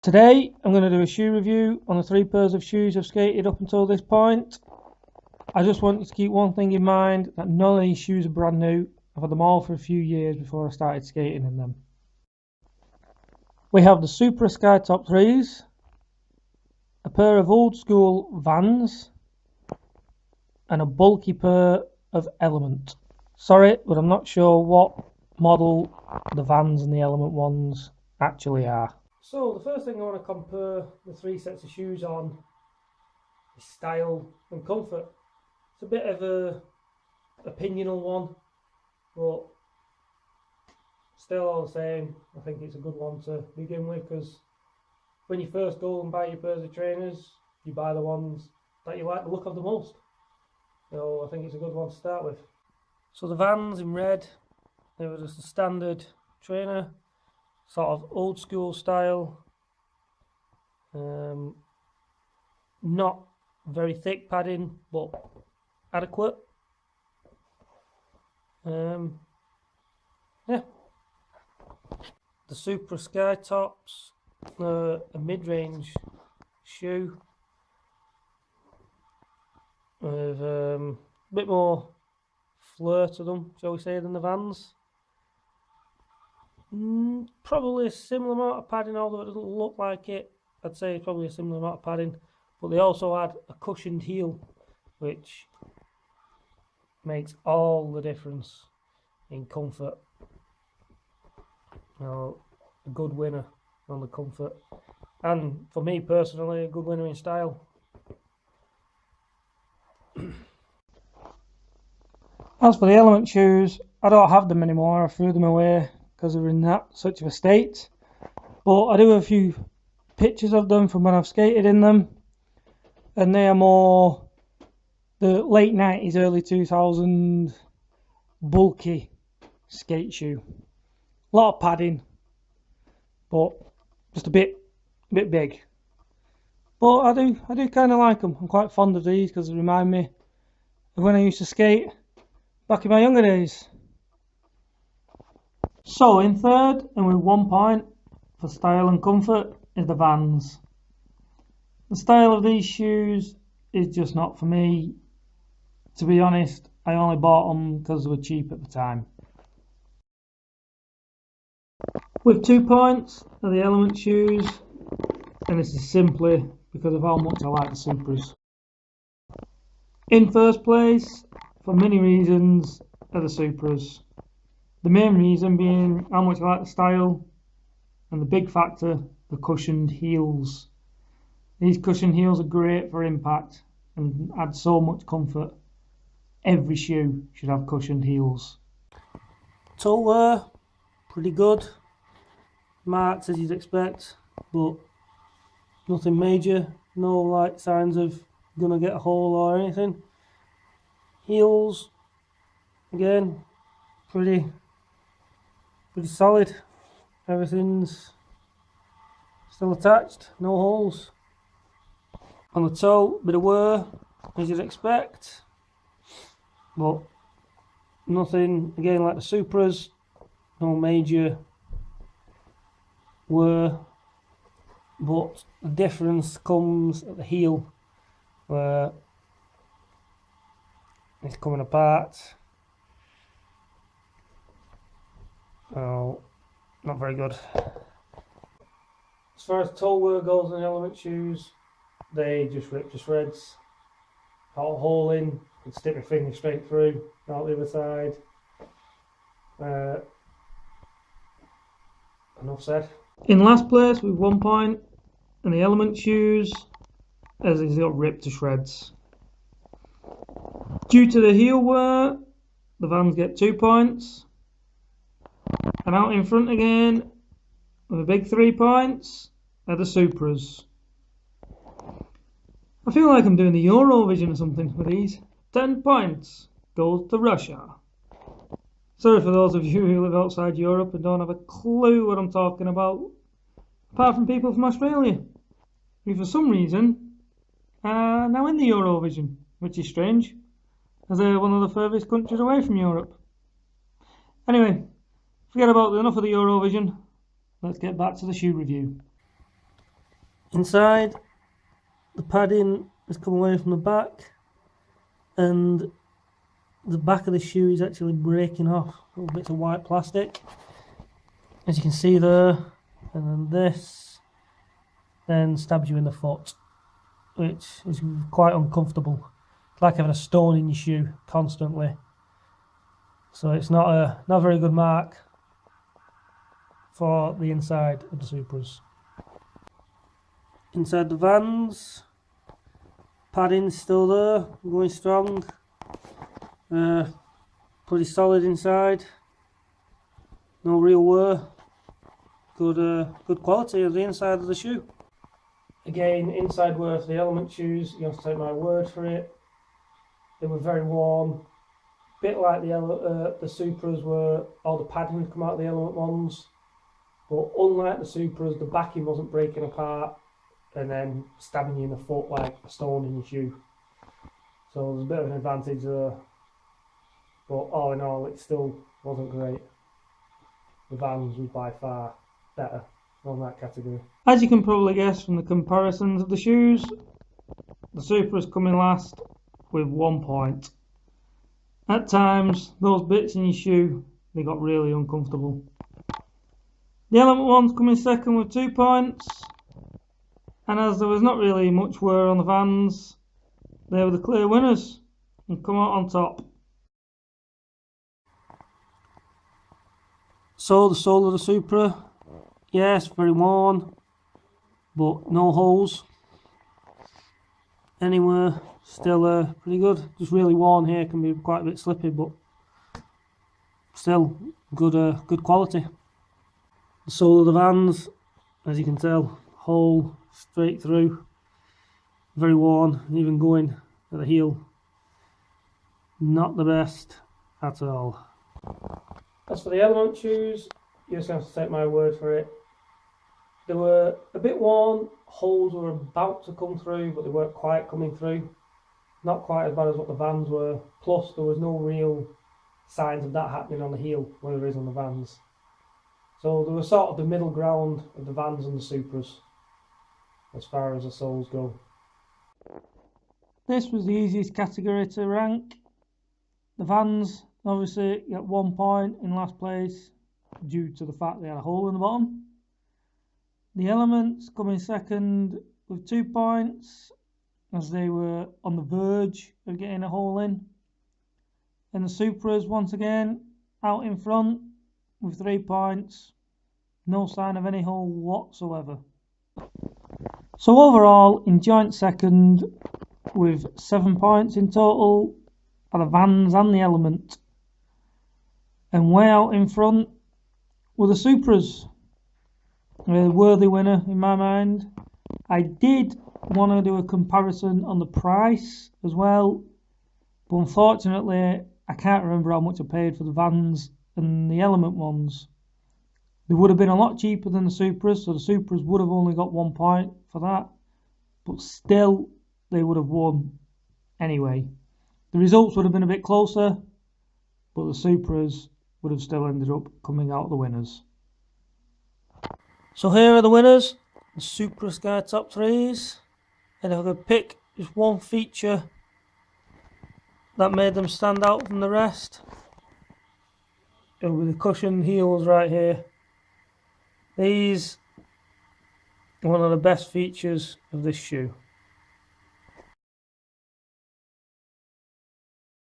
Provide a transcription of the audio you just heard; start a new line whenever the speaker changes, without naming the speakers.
Today I'm going to do a shoe review on the 3 pairs of shoes I've skated up until this point. I just want you to keep one thing in mind, that none of these shoes are brand new. I've had them all for a few years before I started skating in them. We have the Supra Skytop 3s, a pair of old school Vans, and a bulky pair of Element. Sorry, but I'm not sure what model the Vans and the Element ones actually are. So the first thing I want to compare the 3 sets of shoes on is style and comfort. It's a bit of a opinional one, but still all the same, I think it's a good one to begin with, because when you first go and buy your pairs of trainers, you buy the ones that you like the look of the most. So I think it's a good one to start with. So the Vans in red, they were just a standard trainer, sort of old school style, not very thick padding, but adequate. Yeah. The Supra Skytops, a mid-range shoe with a bit more flair to them, shall we say, than the Vans. Probably a similar amount of padding, although it doesn't look like it. I'd say probably a similar amount of padding, but they also had a cushioned heel, which makes all the difference in comfort. A good winner on the comfort, and for me personally, a good winner in style. As for the Element shoes, I don't have them anymore. I threw them away because they're in such a state, but I do have a few pictures of them from when I've skated in them, and they are more the late 90s, early 2000s bulky skate shoe. A lot of padding, but just a bit big. But I do kind of like them. I'm quite fond of these because they remind me of when I used to skate back in my younger days. So in third, and with 1 point for style and comfort, is the Vans. The style of these shoes is just not for me. To be honest, I only bought them because they were cheap at the time. With 2 points are the Element shoes, and this is simply because of how much I like the Supras. In first place, for many reasons, are the Supras. The main reason being how much I like the style, and the big factor, the cushioned heels. These cushioned heels are great for impact and add so much comfort. Every shoe should have cushioned heels. Toe wear, pretty good. Marks as you'd expect, but nothing major. No like signs of gonna get a hole or anything. Heels, again, pretty solid. Everything's still attached, no holes. On the toe, bit of wear as you'd expect, but nothing again like the Supras. No major wear, but the difference comes at the heel, where it's coming apart. Oh, not very good. As far as toe wear goes in Element shoes, they just rip to shreds. Got a hole in, could stick my finger straight through, out the other side. Enough said. In last place with 1 point, and the Element shoes, as they got ripped to shreds. Due to the heel wear, the Vans get 2 points. And out in front again, with a big 3 points, are the Supras. I feel like I'm doing the Eurovision or something with these. 10 points goes to Russia. Sorry for those of you who live outside Europe and don't have a clue what I'm talking about, apart from people from Australia, who for some reason are now in the Eurovision, which is strange, as they're one of the furthest countries away from Europe. Anyway, forget about enough of the Eurovision. Let's get back to the shoe review.
Inside, the padding has come away from the back, and the back of the shoe is actually breaking off little bits of white plastic, as you can see there. And then this then stabs you in the foot, which is quite uncomfortable. It's like having a stone in your shoe constantly. So it's not a very good mark for the inside of the Supras. Inside the Vans, padding's still there, going strong. Pretty solid inside. No real wear. Good quality of the inside of the shoe. Again, inside wear for the Element shoes, you have to take my word for it. They were very worn, bit like the Supras were. All the padding had come out of the Element ones, but unlike the Supras, the backing wasn't breaking apart and then stabbing you in the foot like a stone in your shoe. So there's a bit of an advantage there, but all in all, it still wasn't great. The Vans was by far better on that category.
As you can probably guess from the comparisons of the shoes, the Supras come in last with 1 point. At times, those bits in your shoe, they got really uncomfortable. The Element ones come in second with 2 points, and as there was not really much wear on the Vans, they were the clear winners and come out on top.
So the sole of the Supra, yes, very worn, but no holes anywhere. Still pretty good. Just really worn here, can be quite a bit slippy, but still good quality. The sole of the Vans, as you can tell, hole straight through, very worn, even going at the heel. Not the best at all.
As for the Element shoes, you just have to take my word for it. They were a bit worn, holes were about to come through, but they weren't quite coming through. Not quite as bad as what the Vans were, plus there was no real signs of that happening on the heel where there is on the Vans. So they were sort of the middle ground of the Vans and the Supras as far as the soles go. This was the easiest category to rank. The Vans obviously got 1 point in last place due to the fact they had a hole in the bottom. The Elements come in second with 2 points as they were on the verge of getting a hole in. And the Supras once again out in front with 3 points. No sign of any hole whatsoever. So overall, in joint second with 7 points in total are the Vans and the Element. And way out in front were the Supras. A worthy winner in my mind. I did want to do a comparison on the price as well, but unfortunately I can't remember how much I paid for the Vans and the Element ones. They would have been a lot cheaper than the Supras, so the Supras would have only got 1 point for that, but still they would have won anyway. The results would have been a bit closer, but the Supras would have still ended up coming out the winners.
So here are the winners, the Supra Sky top threes. And if I could pick just one feature that made them stand out from the rest, it would be the cushioned heels right here. These are one of the best features of this shoe.